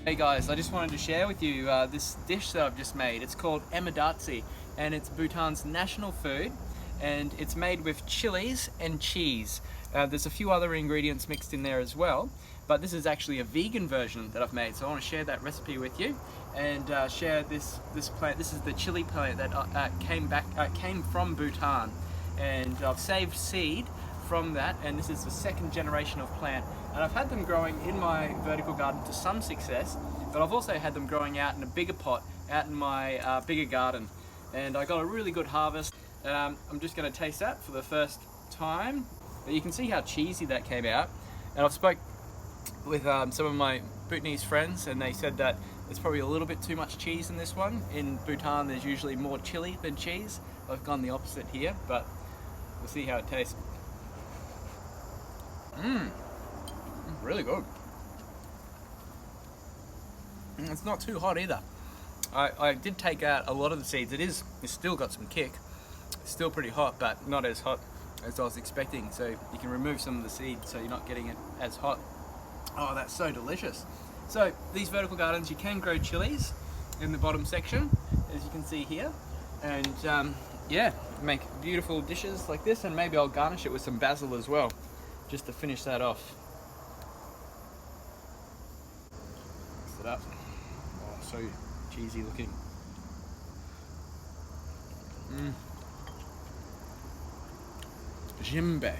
Hey guys, I just wanted to share with you this dish that I've just made. It's called Ema Datshi, and it's Bhutan's national food, and it's made with chilies and cheese. There's a few other ingredients mixed in there as well, but this is actually a vegan version that I've made, so I want to share that recipe with you and share this plant. This is the chili plant that came from Bhutan, and I've saved seed from that, and this is the second generation of plant, and I've had them growing in my vertical garden to some success, but I've also had them growing out in a bigger pot out in my bigger garden, and I got a really good harvest. I'm just going to taste that for the first time. But you can see how cheesy that came out, and I've spoke with some of my Bhutanese friends, and they said that there's probably a little bit too much cheese in this one. In Bhutan there's usually more chili than cheese. I've gone the opposite here, but we'll see how it tastes. Really good. It's not too hot either. I did take out a lot of the seeds. It's still got some kick. It's still pretty hot, but not as hot as I was expecting. So you can remove some of the seeds so you're not getting it as hot. Oh, that's so delicious. So these vertical gardens, you can grow chilies in the bottom section, as you can see here. And yeah, make beautiful dishes like this, and maybe I'll garnish it with some basil as well, just to finish that off. Mix it up. Oh, so cheesy looking. Jimbe.